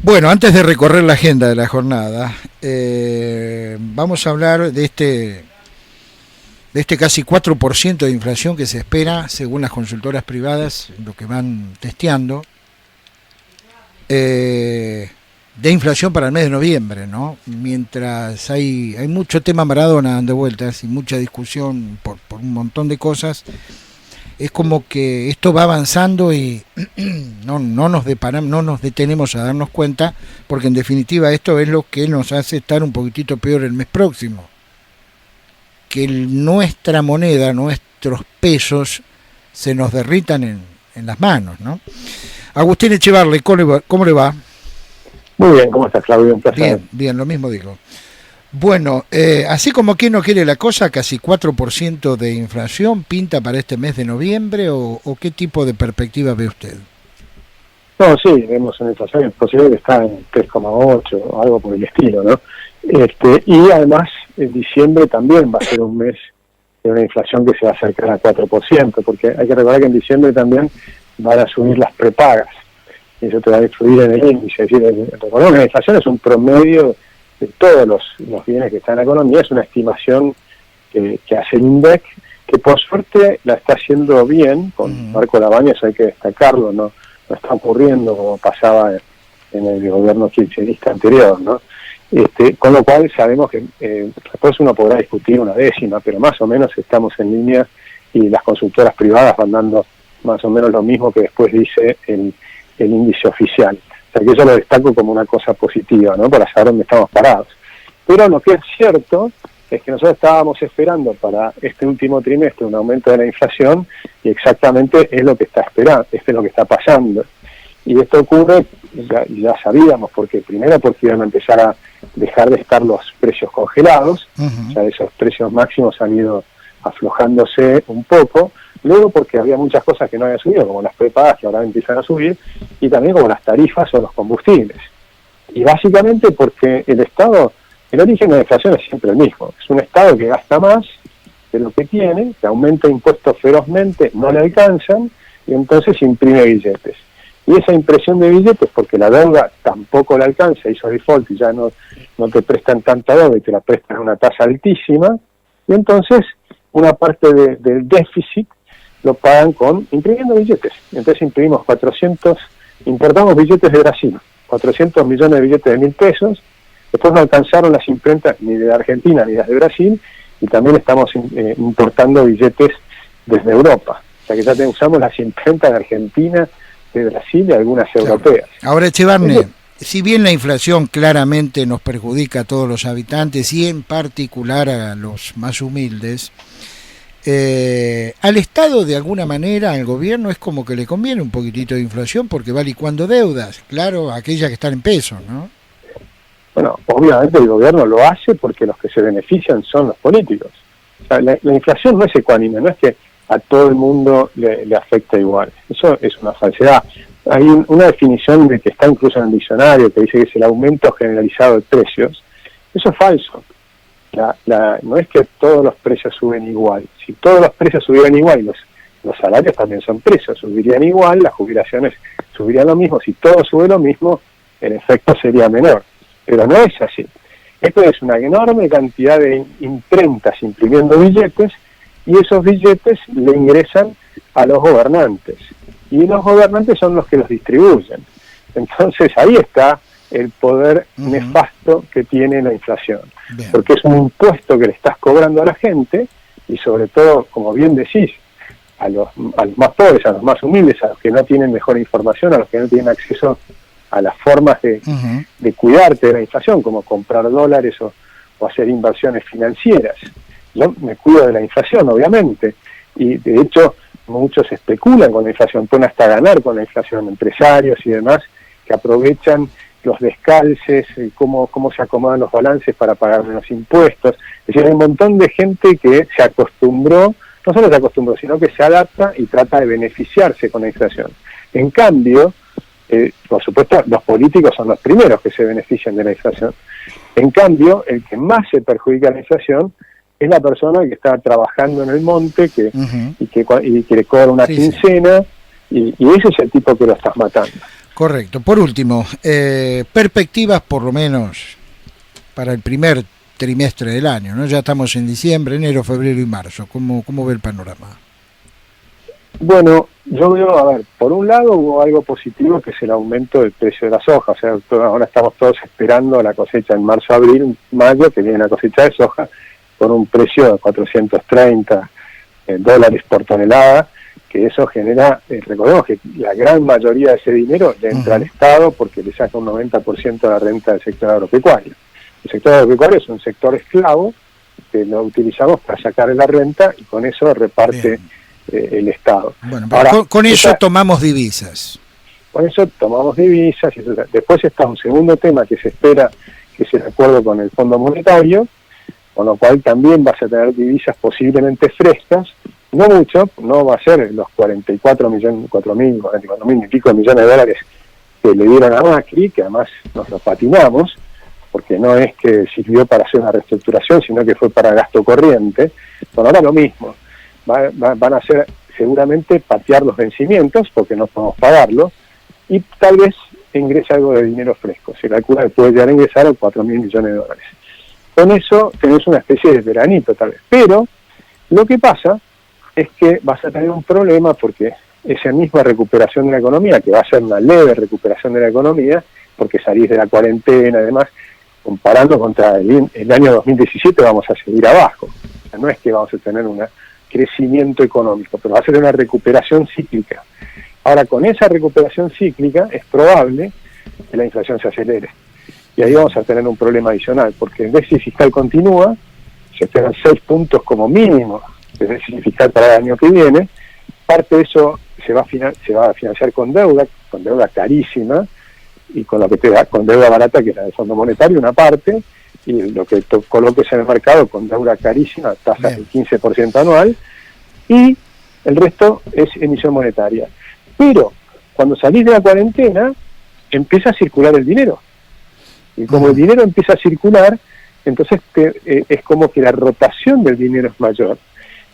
Bueno, antes de recorrer la agenda de la jornada, vamos a hablar de este casi 4% de inflación que se espera, según las consultoras privadas, lo que van testeando, de inflación para el mes de noviembre, ¿no? Mientras hay mucho tema Maradona dando vueltas y mucha discusión por un montón de cosas, es como que esto va avanzando y no nos detenemos a darnos cuenta, porque en definitiva esto es lo que nos hace estar un poquitito peor el mes próximo. Que nuestra moneda, nuestros pesos, se nos derritan en las manos, ¿no? Agustín Echevarri, ¿cómo le va? Muy bien, ¿cómo estás, Claudio? Un placer. Bien, lo mismo digo. Bueno, así como quien no quiere la cosa, casi 4% de inflación pinta para este mes de noviembre, o qué tipo de perspectiva ve usted. No, sí, vemos una inflación, es posible que está en 3,8 o algo por el estilo, ¿no? Y además, en diciembre también va a ser un mes de una inflación que se va a acercar al 4%, porque hay que recordar que en diciembre también van a subir las prepagas, y eso te va a influir en el índice. Es decir, recordemos que la inflación es un promedio de todos los bienes que están en la economía, es una estimación que hace el INDEC, que por suerte la está haciendo bien, con Marco Labañez, hay que destacarlo, no está ocurriendo como pasaba en el gobierno kirchnerista anterior, ¿no? Con lo cual sabemos que después uno podrá discutir una décima, pero más o menos estamos en línea, y las consultoras privadas van dando más o menos lo mismo que después dice el índice oficial. O sea que yo lo destaco como una cosa positiva, ¿no? Para saber dónde estamos parados. Pero lo que es cierto es que nosotros estábamos esperando para este último trimestre un aumento de la inflación, y exactamente es lo que está esperando, es lo que está pasando. Y esto ocurre, ya sabíamos, porque iban a empezar a dejar de estar los precios congelados, o sea, esos precios máximos han ido aflojándose un poco, luego porque había muchas cosas que no habían subido, como las prepagas, que ahora empiezan a subir, y también como las tarifas o los combustibles. Y básicamente porque el origen de la inflación es siempre el mismo, es un Estado que gasta más de lo que tiene, que aumenta impuestos ferozmente, no le alcanzan, y entonces imprime billetes. Y esa impresión de billetes, porque la deuda tampoco le alcanza, hizo default y ya no te prestan tanta deuda y te la prestan a una tasa altísima, y entonces una parte del déficit lo pagan imprimiendo billetes. Entonces importamos billetes de Brasil, 400 millones de billetes de 1.000 pesos, después no alcanzaron las imprentas ni de Argentina ni las de Brasil, y también estamos importando billetes desde Europa. O sea que ya usamos las imprentas de Argentina, de Brasil y algunas europeas. Ahora, Echevarri, si bien la inflación claramente nos perjudica a todos los habitantes y en particular a los más humildes, al Estado de alguna manera, al gobierno, es como que le conviene un poquitito de inflación porque va licuando deudas, claro, aquellas que están en pesos, ¿no? Bueno, obviamente el gobierno lo hace porque los que se benefician son los políticos. O sea, la inflación no es ecuánime, no es que a todo el mundo le afecta igual. Eso es una falsedad. Hay una definición que está incluso en el diccionario que dice que es el aumento generalizado de precios. Eso es falso. No es que todos los precios suben igual. Si todos los precios subieran igual, los salarios también son precios, subirían igual, las jubilaciones subirían lo mismo. Si todo sube lo mismo, el efecto sería menor. Pero no es así. Esto es una enorme cantidad de imprentas imprimiendo billetes, y esos billetes le ingresan a los gobernantes, y los gobernantes son los que los distribuyen. Entonces ahí está el poder nefasto que tiene la inflación. Bien. Porque es un impuesto que le estás cobrando a la gente, y sobre todo, como bien decís, a los más pobres, a los más humildes, a los que no tienen mejor información, a los que no tienen acceso a las formas de cuidarte de la inflación, como comprar dólares o hacer inversiones financieras. Yo me cuido de la inflación, obviamente, y de hecho muchos especulan con la inflación, pueden hasta ganar con la inflación, empresarios y demás, que aprovechan los descalces, cómo se acomodan los balances para pagar menos impuestos. Es decir, hay un montón de gente que se acostumbró, no solo se acostumbró, sino que se adapta y trata de beneficiarse con la inflación. En cambio, por supuesto, los políticos son los primeros que se benefician de la inflación. En cambio, el que más se perjudica la inflación es la persona que está trabajando en el monte y que le cobra una quincena, y ese es el tipo que lo estás matando. Correcto. Por último, perspectivas por lo menos para el primer trimestre del año, ¿no? Ya estamos en diciembre, enero, febrero y marzo. ¿Cómo ve el panorama? Bueno, yo veo, a ver, por un lado hubo algo positivo que es el aumento del precio de la soja, o sea, ahora estamos todos esperando la cosecha en marzo, abril, mayo, que viene la cosecha de soja, con un precio de 430 dólares por tonelada, que eso genera, recordemos que la gran mayoría de ese dinero le entra al Estado porque le saca un 90% de la renta del sector agropecuario. El sector agropecuario es un sector esclavo que lo utilizamos para sacar la renta y con eso reparte el Estado. Bueno, ahora, con eso tomamos divisas. Con eso tomamos divisas. Y después está un segundo tema que se espera, que es el acuerdo con el Fondo Monetario, con lo cual también vas a tener divisas posiblemente frescas, no mucho, no va a ser los 44 mil y pico de millones de dólares que le dieron a Macri, que además nos los patinamos, porque no es que sirvió para hacer una reestructuración, sino que fue para gasto corriente. Bueno, ahora lo mismo. Van a ser seguramente patear los vencimientos porque no podemos pagarlo y tal vez ingrese algo de dinero fresco. Se calcula que puede llegar a ingresar a 4 mil millones de dólares. Con eso tenés una especie de veranito tal vez. Pero lo que pasa es que vas a tener un problema porque esa misma recuperación de la economía, que va a ser una leve recuperación de la economía, porque salís de la cuarentena y demás, comparando contra el año 2017 vamos a seguir abajo. O sea, no es que vamos a tener un crecimiento económico, pero va a ser una recuperación cíclica. Ahora, con esa recuperación cíclica es probable que la inflación se acelere. Y ahí vamos a tener un problema adicional, porque el déficit fiscal continúa, se esperan 6 puntos como mínimo de déficit fiscal para el año que viene. Parte de eso se va a financiar con deuda carísima, y con lo que te da, con deuda barata, que es la del Fondo Monetario, una parte, y lo que coloques en el mercado con deuda carísima, tasas del 15% anual, y el resto es emisión monetaria. Pero cuando salís de la cuarentena, empieza a circular el dinero. Y como el dinero empieza a circular, entonces es como que la rotación del dinero es mayor.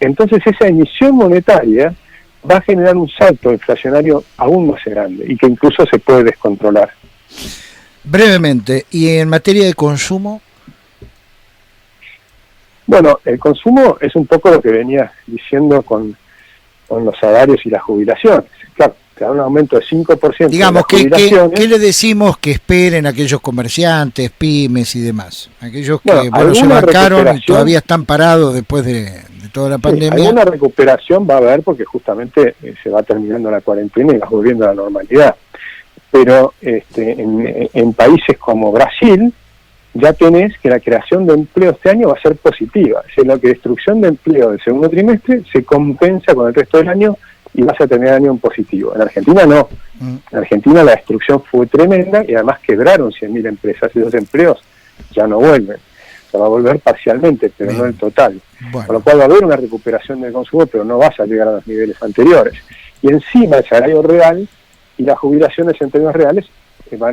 Entonces esa emisión monetaria va a generar un salto inflacionario aún más grande y que incluso se puede descontrolar. Brevemente, ¿y en materia de consumo? Bueno, el consumo es un poco lo que venía diciendo con los salarios y las jubilaciones. Claro, te da un aumento de 5%. Digamos, ¿qué le decimos que esperen aquellos comerciantes, pymes y demás? Aquellos que se bancaron y todavía están parados después de toda la pandemia. Sí, alguna recuperación va a haber porque justamente se va terminando la cuarentena y vas volviendo a la normalidad. Pero en países como Brasil ya tenés que la creación de empleo este año va a ser positiva. Es decir, la destrucción de empleo del segundo trimestre se compensa con el resto del año y vas a tener año en positivo. En Argentina no. En Argentina la destrucción fue tremenda y además quebraron 100.000 empresas y esos empleos ya no vuelven. Se va a volver parcialmente, pero no en total. Bueno. Con lo cual va a haber una recuperación del consumo, pero no vas a llegar a los niveles anteriores. Y encima el salario real y las jubilaciones en términos reales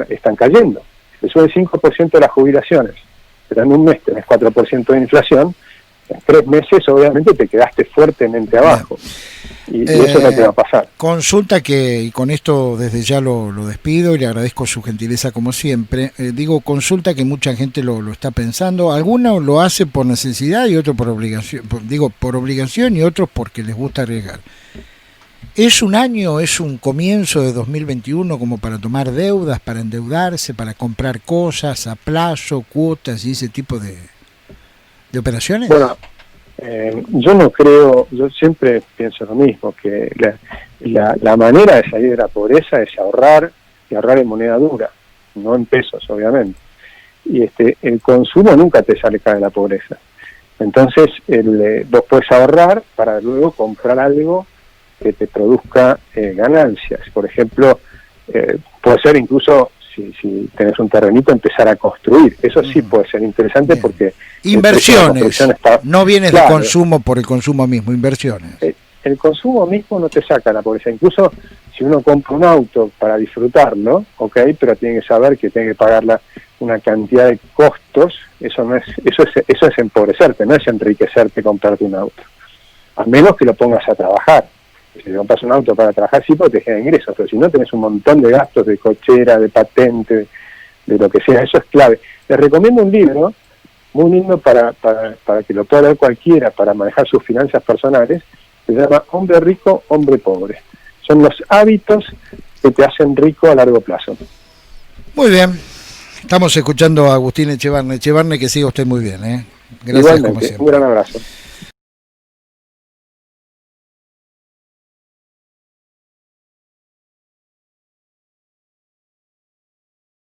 están cayendo. Se sube el 5% de las jubilaciones, pero en un mes tenés 4% de inflación, en 3 meses obviamente te quedaste fuertemente abajo. Y eso es lo que va a pasar. Consulta que, y con esto desde ya lo despido y le agradezco su gentileza como siempre, consulta que mucha gente lo está pensando, algunos lo hace por necesidad y otros por obligación, por obligación y otros porque les gusta arriesgar. ¿Es un año, es un comienzo de 2021 como para tomar deudas, para endeudarse, para comprar cosas a plazo, cuotas y ese tipo de operaciones? Bueno, yo no creo, yo siempre pienso lo mismo, que la manera de salir de la pobreza es ahorrar, y ahorrar en moneda dura, no en pesos, obviamente. Y el consumo nunca te sale de la pobreza. Entonces, vos podés ahorrar para luego comprar algo que te produzca ganancias. Por ejemplo, puede ser incluso, si tenés un terrenito, empezar a construir. Eso sí puede ser interesante. Bien. Porque inversiones, no vienes de consumo por el consumo mismo, inversiones. El consumo mismo no te saca la pobreza. Incluso si uno compra un auto para disfrutarlo, pero tiene que saber que tiene que pagar una cantidad de costos, eso es empobrecerte, no es enriquecerte comprarte un auto. A menos que lo pongas a trabajar. si compras un auto para trabajar, sí, porque te genera ingresos, pero si no, tenés un montón de gastos de cochera, de patente, de lo que sea. Eso es clave. Les recomiendo un libro muy lindo para que lo pueda leer cualquiera, para manejar sus finanzas personales. Se llama Hombre Rico, Hombre Pobre. Son los hábitos que te hacen rico a largo plazo. Muy bien. Estamos escuchando a Agustín Echevarne. Echevarne, que siga usted muy bien, ¿eh? Gracias, Igualmente, como siempre. un gran abrazo.